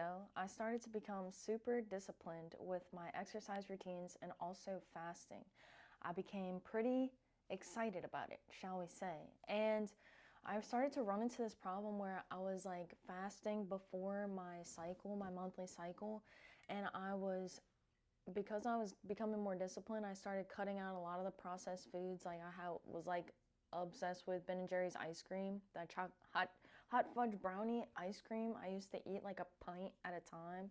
ago, I started to become super disciplined with my exercise routines and also fasting. I became pretty excited about it, shall we say. And I started to run into this problem where I was like fasting before my cycle, my monthly cycle, and because I was becoming more disciplined, I started cutting out a lot of the processed foods. Like was like obsessed with Ben and Jerry's ice cream, that hot fudge brownie ice cream. I used to eat like a pint at a time.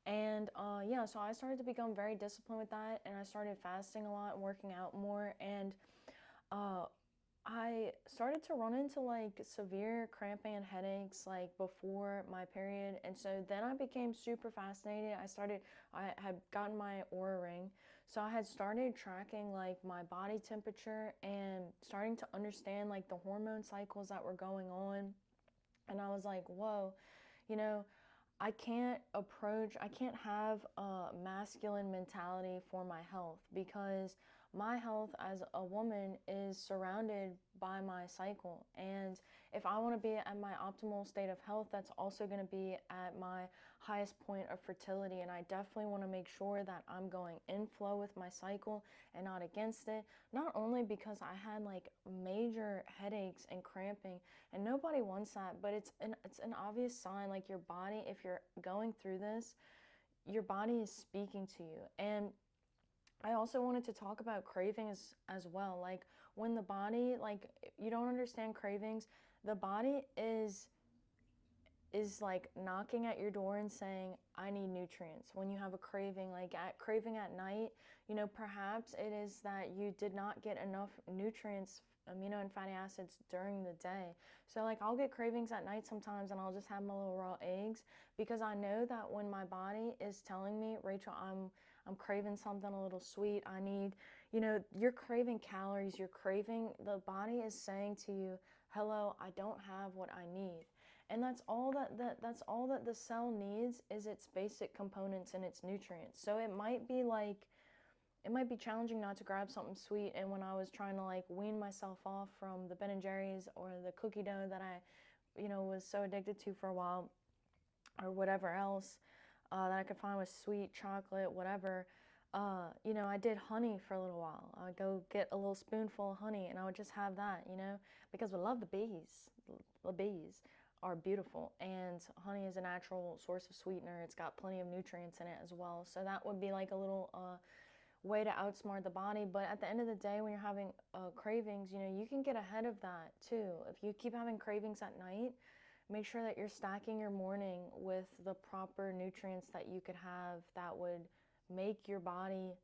And yeah, so I started to become very disciplined with that, and I started fasting a lot and working out more. And uh, I started to run into like severe cramping and headaches like before my period. And so then I became super fascinated. I had gotten my Aura ring. So I had started tracking like my body temperature and starting to understand like the hormone cycles that were going on. And I was like, whoa, you know, I can't have a masculine mentality for my health, because my health as a woman is surrounded by my cycle. And if I want to be at my optimal state of health, that's also going to be at my highest point of fertility. And I definitely want to make sure that I'm going in flow with my cycle and not against it. Not only because I had like major headaches and cramping, and nobody wants that, but it's an obvious sign, like your body, if you're going through this, your body is speaking to you. And I also wanted to talk about cravings as well. Like when the body, like you don't understand cravings, the body is like knocking at your door and saying, I need nutrients. When you have a craving, like craving at night, perhaps it is that you did not get enough nutrients, amino and fatty acids during the day. So like I'll get cravings at night sometimes, and I'll just have my little raw eggs, because I know that when my body is telling me, Rachel, I'm craving something a little sweet. I need, you're craving calories, the body is saying to you, hello, I don't have what I need. And that's all that the cell needs, is its basic components and its nutrients. So it might be challenging not to grab something sweet. And when I was trying to like wean myself off from the Ben and Jerry's or the cookie dough that I, was so addicted to for a while, or whatever else that I could find with sweet chocolate, whatever. I did honey for a little while. I would go get a little spoonful of honey, and I would just have that, because we love the bees. The bees are beautiful, and honey is a natural source of sweetener. It's got plenty of nutrients in it as well. So that would be like a little way to outsmart the body. But at the end of the day, when you're having cravings, you can get ahead of that too. If you keep having cravings at night, make sure that you're stacking your morning with the proper nutrients that you could have that would make your body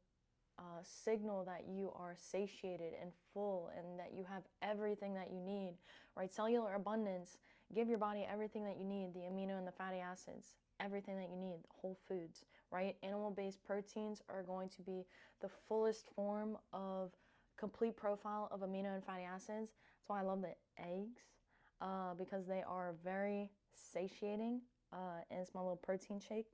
signal that you are satiated and full, and that you have everything that you need, right? Cellular abundance, give your body everything that you need, the amino and the fatty acids, everything that you need, whole foods, right? Animal-based proteins are going to be the fullest form of complete profile of amino and fatty acids. That's why I love the eggs, because they are very satiating, and it's my little protein shake.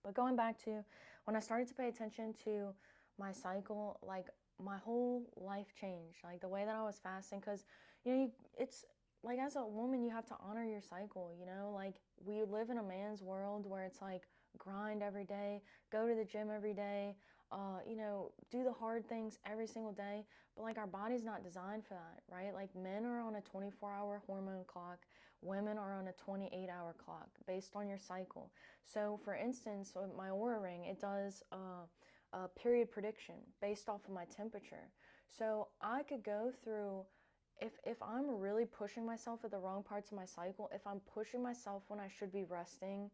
But going back to when I started to pay attention to my cycle, like my whole life changed. Like the way that I was fasting, because it's like as a woman you have to honor your cycle. Like we live in a man's world where it's like grind every day, go to the gym every day, do the hard things every single day. But like our body's not designed for that, right? Like men are on a 24-hour hormone clock, women are on a 28-hour clock based on your cycle. So for instance, with my Oura ring, it does a period prediction based off of my temperature. So I could go through, if I'm really pushing myself at the wrong parts of my cycle, if I'm pushing myself when I should be resting,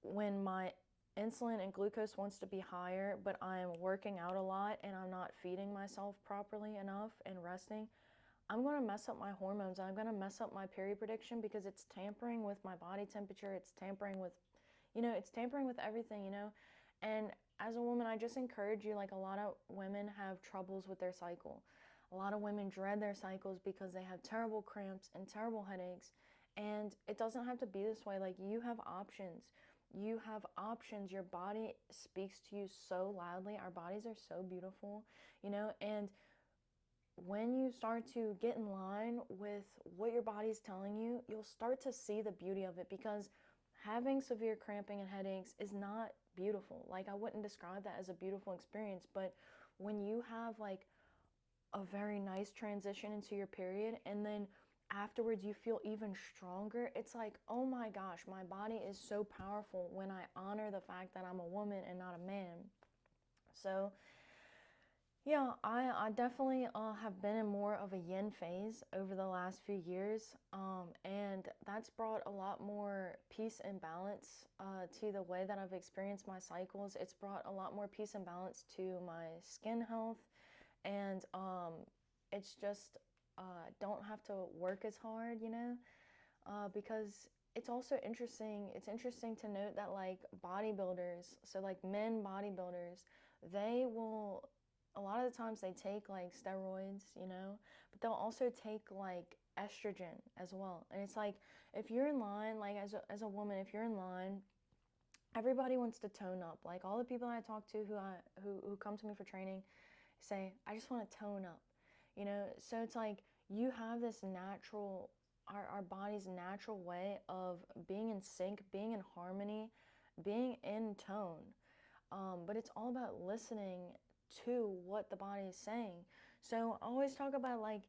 when my insulin and glucose wants to be higher, but I'm working out a lot and I'm not feeding myself properly enough and resting, I'm going to mess up my hormones. I'm going to mess up my period prediction, because it's tampering with my body temperature. It's tampering with, it's tampering with everything, And as a woman, I just encourage you, like a lot of women have troubles with their cycle. A lot of women dread their cycles because they have terrible cramps and terrible headaches. And it doesn't have to be this way. Like you have options. You have options. Your body speaks to you so loudly. Our bodies are so beautiful, and when you start to get in line with what your body's telling you, you'll start to see the beauty of it, because having severe cramping and headaches is not beautiful. Like, I wouldn't describe that as a beautiful experience, but when you have like a very nice transition into your period and then afterwards you feel even stronger, it's like, oh my gosh, my body is so powerful when I honor the fact that I'm a woman and not a man. So yeah, I definitely have been in more of a yin phase over the last few years, and that's brought a lot more peace and balance to the way that I've experienced my cycles. It's brought a lot more peace and balance to my skin health, and it's just don't have to work as hard, because it's also interesting. It's interesting to note that like bodybuilders, so like men bodybuilders, they will a lot of the times they take like steroids, but they'll also take like estrogen as well. And it's like if you're in line, like as a woman, if you're in line, everybody wants to tone up. Like all the people that I talk to who come to me for training say, I just want to tone up. So it's like you have this natural our body's natural way of being in sync, being in harmony, being in tone. But it's all about listening to what the body is saying. So I always talk about like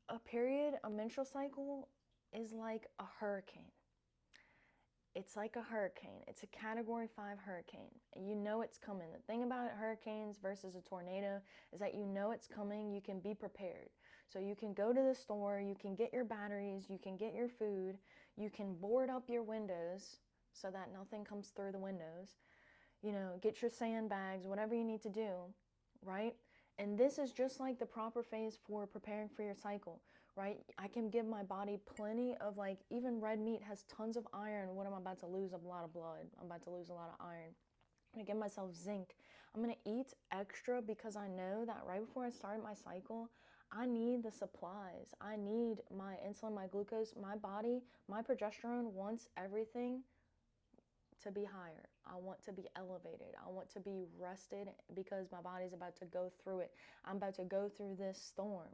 a menstrual cycle is like a hurricane. It's like a hurricane. It's a category 5 hurricane. And you know it's coming. The thing about hurricanes versus a tornado is that you know it's coming. You can be prepared. So you can go to the store, you can get your batteries, you can get your food, you can board up your windows so that nothing comes through the windows. Get your sandbags, whatever you need to do, right? And this is just like the proper phase for preparing for your cycle, right? I can give my body plenty of like, even red meat has tons of iron. What am I about to lose? A lot of blood. I'm about to lose a lot of iron. I'm gonna give myself zinc. I'm gonna eat extra because I know that right before I start my cycle, I need the supplies. I need my insulin, my glucose, my body, my progesterone wants everything to be higher. I want to be elevated. I want to be rested because my body's about to go through it. I'm about to go through this storm.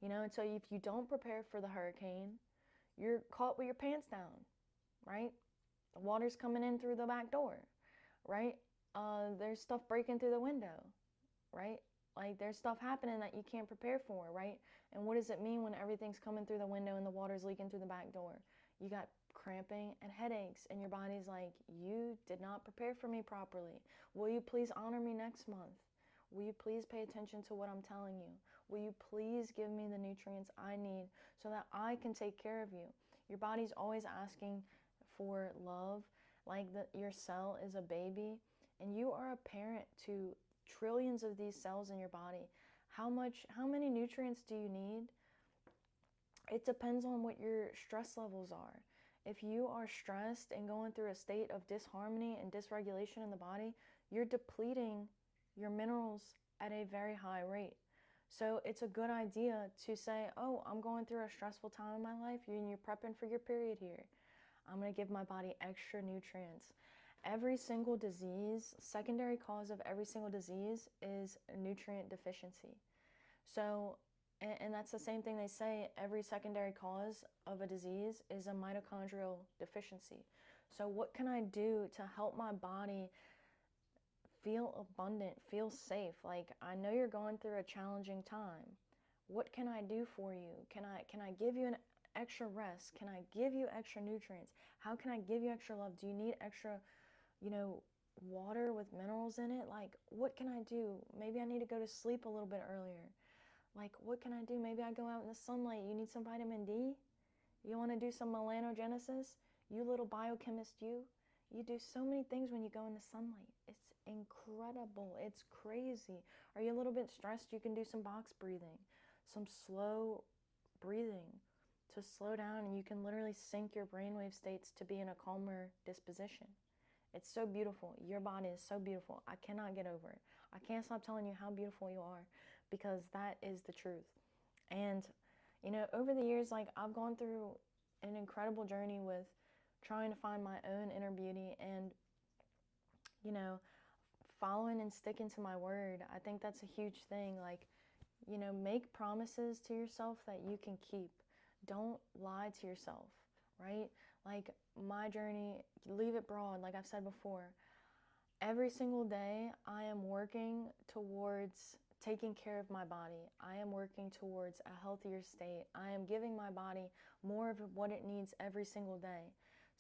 And so if you don't prepare for the hurricane, you're caught with your pants down, right? The water's coming in through the back door, right? There's stuff breaking through the window, right? Like there's stuff happening that you can't prepare for, right? And what does it mean when everything's coming through the window and the water's leaking through the back door? You got cramping and headaches, and your body's like, you did not prepare for me properly. Will you please honor me next month? Will you please pay attention to what I'm telling you? Will you please give me the nutrients I need so that I can take care of you? Your body's always asking for love, like your cell is a baby, and you are a parent to trillions of these cells in your body. How many nutrients do you need? It depends on what your stress levels are. If you are stressed and going through a state of disharmony and dysregulation in the body, you're depleting your minerals at a very high rate. So it's a good idea to say, oh, I'm going through a stressful time in my life, and you're prepping for your period here. I'm going to give my body extra nutrients. Every single disease, secondary cause of every single disease is nutrient deficiency. So, and that's the same thing they say, every secondary cause of a disease is a mitochondrial deficiency. So what can I do to help my body feel abundant, feel safe? Like, I know you're going through a challenging time. What can I do for you? Can I give you an extra rest? Can I give you extra nutrients? How can I give you extra love? Do you need extra, water with minerals in it? Like, what can I do? Maybe I need to go to sleep a little bit earlier. Like, what can I do? Maybe I go out in the sunlight. You need some vitamin D? You want to do some melanogenesis? You little biochemist, you do so many things when you go in the sunlight. It's incredible. It's crazy. Are you a little bit stressed? You can do some box breathing, some slow breathing to slow down, and you can literally sync your brainwave states to be in a calmer disposition. It's so beautiful. Your body is so beautiful. I cannot get over it. I can't stop telling you how beautiful you are because that is the truth. And, over the years, like I've gone through an incredible journey with trying to find my own inner beauty and, following and sticking to my word. I think that's a huge thing. Like, make promises to yourself that you can keep. Don't lie to yourself, right? Like my journey, leave it broad, like I've said before. Every single day, I am working towards taking care of my body. I am working towards a healthier state. I am giving my body more of what it needs every single day.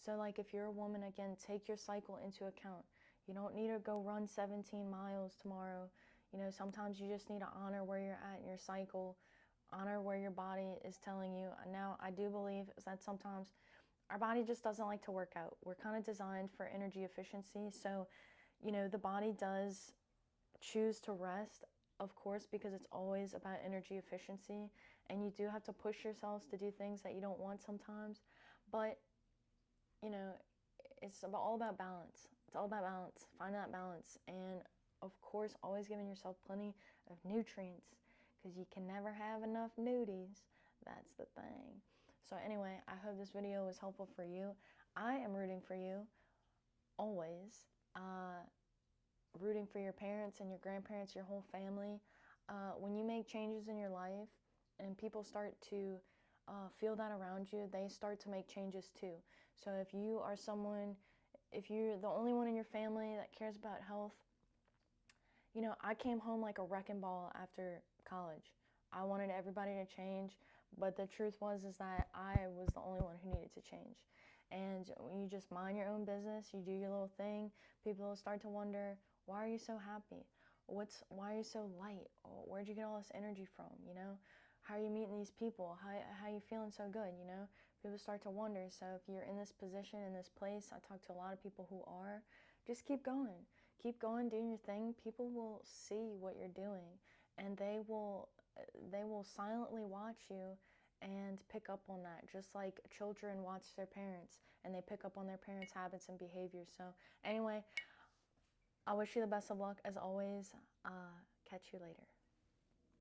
So, like, if you're a woman, again, take your cycle into account. You don't need to go run 17 miles tomorrow. Sometimes you just need to honor where you're at in your cycle, honor where your body is telling you. Now, I do believe is that sometimes our body just doesn't like to work out. We're kind of designed for energy efficiency. So, the body does choose to rest, of course, because it's always about energy efficiency. And you do have to push yourselves to do things that you don't want sometimes. But, you know, it's all about balance. It's all about balance. Find that balance. And, of course, always giving yourself plenty of nutrients, because you can never have enough nudies. That's the thing. So anyway, I hope this video was helpful for you. I am rooting for you, always. Rooting for your parents and your grandparents, your whole family. When you make changes in your life and people start to feel that around you, they start to make changes too. So if you are someone, if you're the only one in your family that cares about health, I came home like a wrecking ball after college. I wanted everybody to change, but the truth is that I was the only one who needed to change. And when you just mind your own business, you do your little thing, people will start to wonder, why are you so happy? Why are you so light? Where'd you get all this energy from? How are you meeting these people? How are you feeling so good? People start to wonder. So if you're in this position, in this place, I talk to a lot of people who are, just keep going. Keep going, doing your thing. People will see what you're doing, and they will silently watch you and pick up on that, just like children watch their parents and they pick up on their parents' habits and behaviors. So anyway, I wish you the best of luck as always. Catch you later.